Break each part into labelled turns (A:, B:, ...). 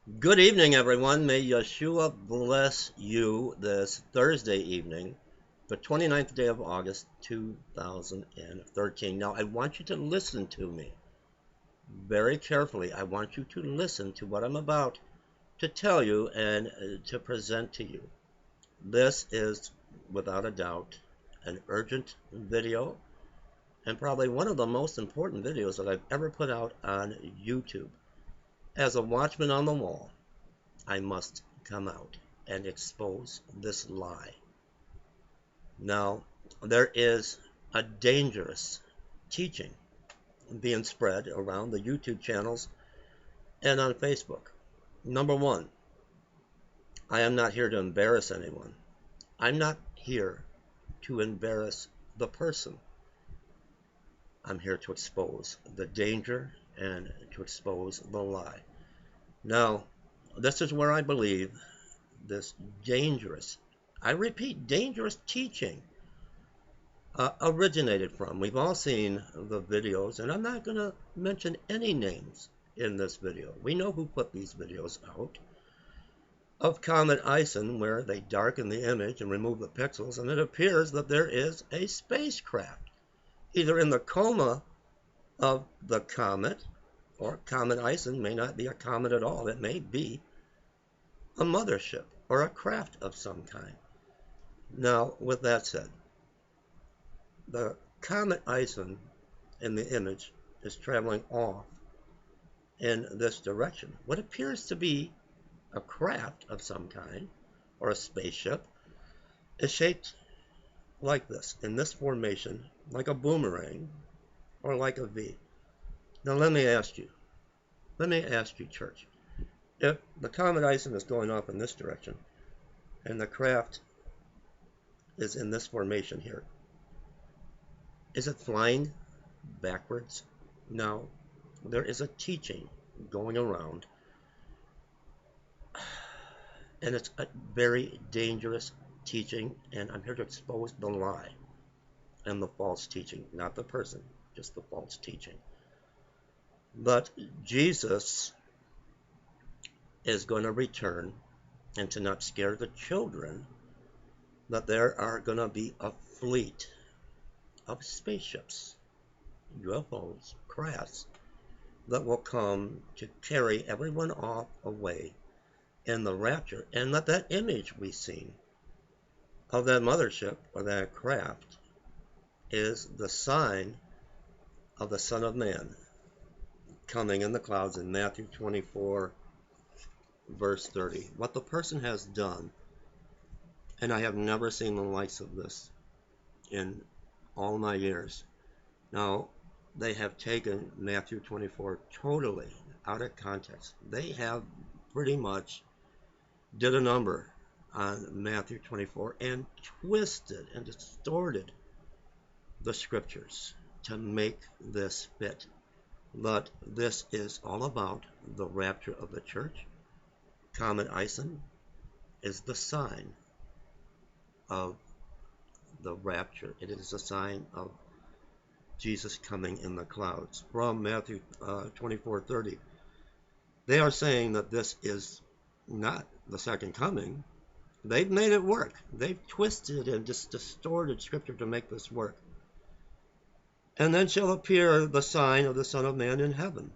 A: Good evening, everyone. May Yeshua bless you this Thursday evening, the 29th day of August, 2013. Now, I want you to listen to me very carefully. I want you to listen to what I'm about to tell you and to present to you. This is, without a doubt, an urgent video and probably one of the most important videos that I've ever put out on YouTube. As a watchman on the wall, I must come out and expose this lie. Now, there is a dangerous teaching being spread around the YouTube channels and on Facebook. Number one, I am not here to embarrass anyone. I'm not here to embarrass the person. I'm here to expose the danger and to expose the lie. Now, this is where I believe this dangerous, I repeat, dangerous teaching originated from. We've all seen the videos, and I'm not going to mention any names in this video. We know who put these videos out. Of Comet Ison, where they darken the image and remove the pixels, and it appears that there is a spacecraft, either in the coma of the comet, or Comet Ison may not be a comet at all. It may be a mothership or a craft of some kind. Now, with that said, the comet Ison in the image is traveling off in this direction. What appears to be a craft of some kind, or a spaceship, is shaped like this, in this formation, like a boomerang, or like a V. Now let me ask you, church, if the comet Ison is going off in this direction, and the craft is in this formation here, is it flying backwards? No, there is a teaching going around, and it's a very dangerous teaching, and I'm here to expose the lie and the false teaching, not the person, just the false teaching. But Jesus is going to return, and to not scare the children, that there are going to be a fleet of spaceships, UFOs, crafts, that will come to carry everyone off away in the rapture, and that image we've seen of that mothership or that craft is the sign of the Son of Man coming in the clouds in Matthew 24, verse 30. What the person has done, and I have never seen the likes of this in all my years. Now, they have taken Matthew 24 totally out of context. They have pretty much did a number on Matthew 24 and twisted and distorted the scriptures to make this fit. But this is all about the rapture of the church. Comet Ison is the sign of the rapture. It is a sign of Jesus coming in the clouds. From Matthew 24:30, they are saying that this is not the second coming. They've made it work. They've twisted and just distorted scripture to make this work. And then shall appear the sign of the Son of Man in heaven.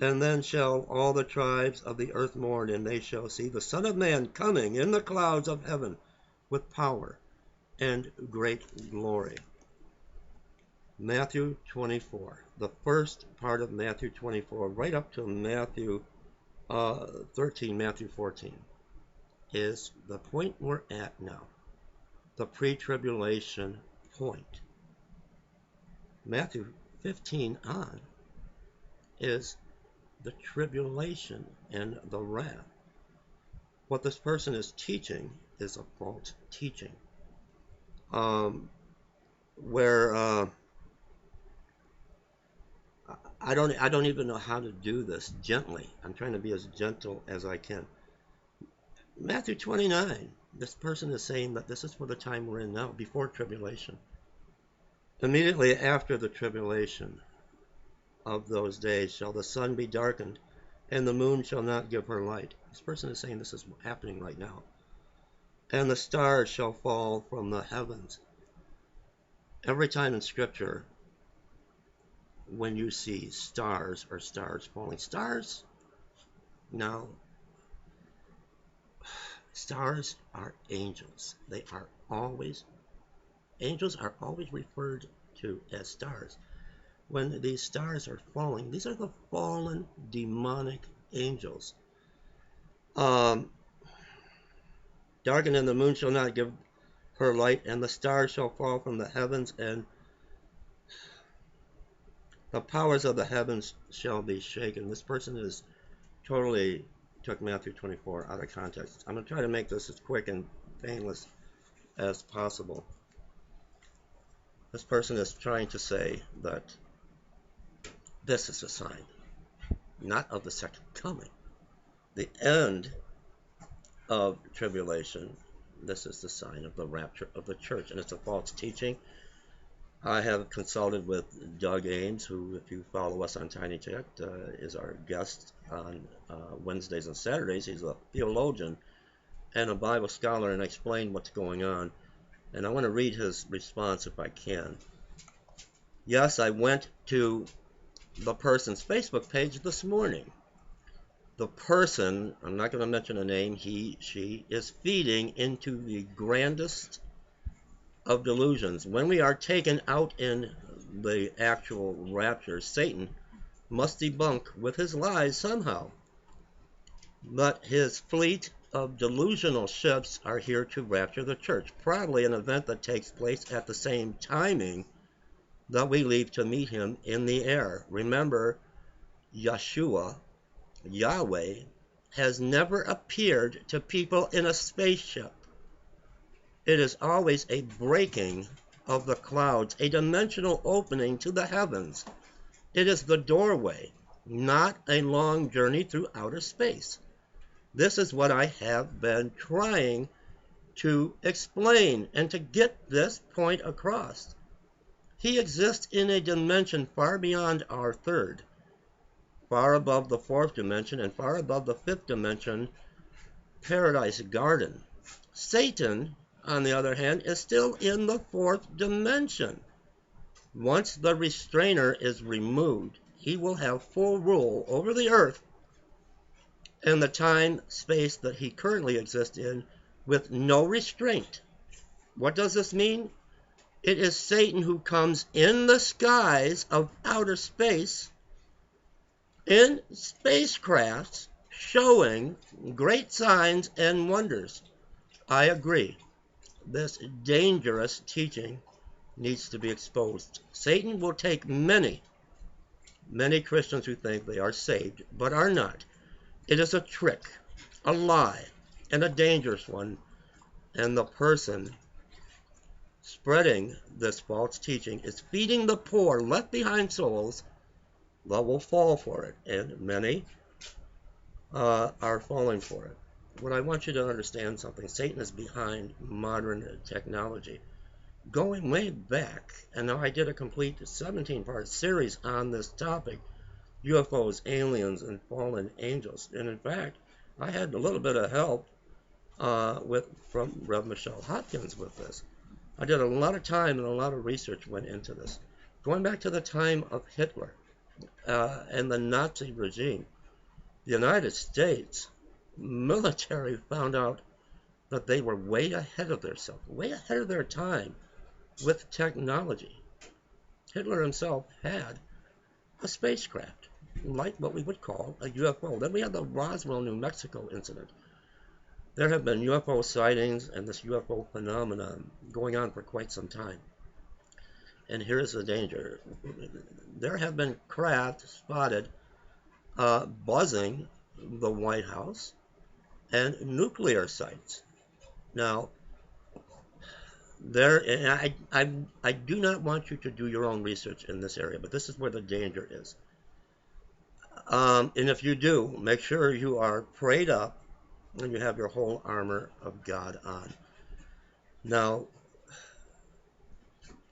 A: And then shall all the tribes of the earth mourn, and they shall see the Son of Man coming in the clouds of heaven with power and great glory. Matthew 24, the first part of Matthew 24, right up to Matthew 13, Matthew 14, is the point we're at now, the pre-tribulation point. Matthew 15 on is the tribulation and the wrath. What this person is teaching is a false teaching, where I don't even know how to do this gently. I'm trying to be as gentle as I can. Matthew 29, this person is saying that this is for the time we're in now, before tribulation. Immediately after the tribulation of those days shall the sun be darkened, and the moon shall not give her light. This person is saying this is happening right now. And the stars shall fall from the heavens. Every time in Scripture, when you see stars or stars falling, now, stars are angels. Angels are always referred to as stars. When these stars are falling, these are the fallen demonic angels. Darken and the moon shall not give her light, and the stars shall fall from the heavens, and the powers of the heavens shall be shaken. This person is totally took Matthew 24 out of context. I'm going to try to make this as quick and painless as possible. This person is trying to say that this is a sign, not of the second coming, the end of tribulation. This is the sign of the rapture of the church, and it's a false teaching. I have consulted with Doug Ames, who, if you follow us on Tiny Chat, is our guest on Wednesdays and Saturdays. He's a theologian and a Bible scholar, and explained what's going on. And I want to read his response if I can. Yes, I went to the person's Facebook page this morning. The person, I'm not going to mention a name, she is feeding into the grandest of delusions. When we are taken out in the actual rapture, Satan must debunk with his lies somehow. But his fleet of delusional ships are here to rapture the church, probably an event that takes place at the same timing that we leave to meet him in the air. Remember, Yeshua, Yahweh, has never appeared to people in a spaceship. It is always a breaking of the clouds, a dimensional opening to the heavens. It is the doorway, not a long journey through outer space. This is what I have been trying to explain and to get this point across. He exists in a dimension far beyond our third, far above the fourth dimension and far above the fifth dimension, Paradise Garden. Satan, on the other hand, is still in the fourth dimension. Once the restrainer is removed, he will have full rule over the earth and the time space that he currently exists in with no restraint. What does this mean? It is Satan who comes in the skies of outer space in spacecrafts showing great signs and wonders. I agree. This dangerous teaching needs to be exposed. Satan will take many Christians who think they are saved, but are not. It is a trick, a lie, and a dangerous one. And the person spreading this false teaching is feeding the poor, left behind souls that will fall for it. And many are falling for it. What I want you to understand something, Satan is behind modern technology. Going way back, and now I did a complete 17-part series on this topic, UFOs, aliens, and fallen angels. And in fact, I had a little bit of help from Rev. Michelle Hopkins with this. I did a lot of time and a lot of research went into this. Going back to the time of Hitler and the Nazi regime, the United States military found out that they were way ahead of themselves, way ahead of their time with technology. Hitler himself had a spacecraft, like what we would call a UFO. Then we had the Roswell, New Mexico incident. There have been UFO sightings and this UFO phenomenon going on for quite some time. And here's the danger. There have been craft spotted buzzing the White House and nuclear sites. Now, I do not want you to do your own research in this area, but this is where the danger is. And if you do, make sure you are prayed up and you have your whole armor of God on. Now,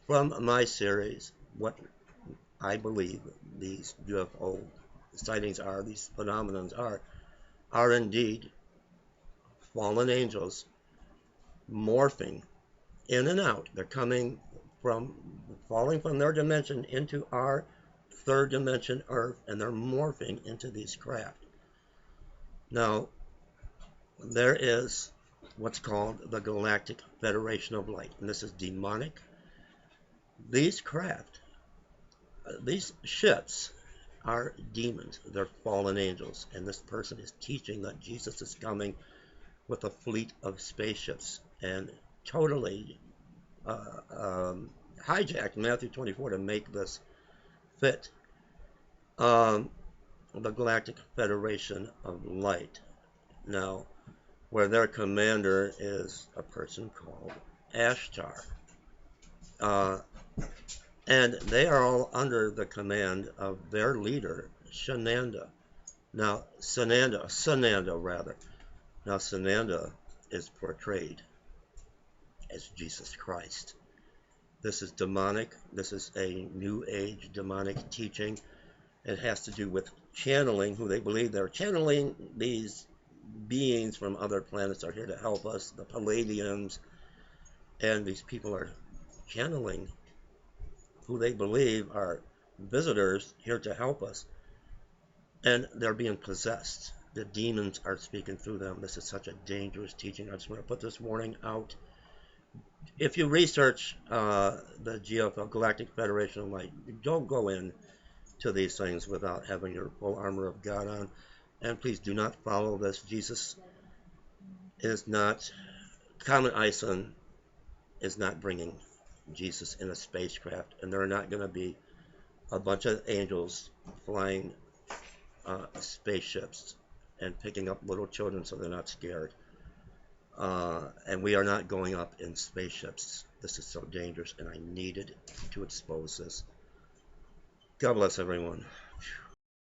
A: from my series, what I believe these UFO sightings are, these phenomenons are indeed fallen angels morphing in and out. They're coming from, falling from their dimension into our third dimension Earth, and they're morphing into these craft. Now, there is what's called the Galactic Federation of Light, and this is demonic. These craft, these ships, are demons. They're fallen angels, and this person is teaching that Jesus is coming with a fleet of spaceships and totally hijacked Matthew 24 to make this fit. The Galactic Federation of Light. Now, where their commander is a person called Ashtar. And they are all under the command of their leader, Sananda. Now, Sananda rather. Now, Sananda is portrayed as Jesus Christ. This is demonic. This is a New Age demonic teaching. It has to do with channeling, who they believe they're channeling. These beings from other planets are here to help us, the Palladians, and these people are channeling who they believe are visitors here to help us, and they're being possessed. The demons are speaking through them. This is such a dangerous teaching. I just want to put this warning out. If you research the GFL, Galactic Federation of Light, don't go in to these things without having your full armor of God on. And please do not follow this. Jesus is not, Common Iceland is not bringing Jesus in a spacecraft, and there are not going to be a bunch of angels flying spaceships and picking up little children so they're not scared. And we are not going up in spaceships. This is so dangerous, and I needed to expose this. God bless everyone.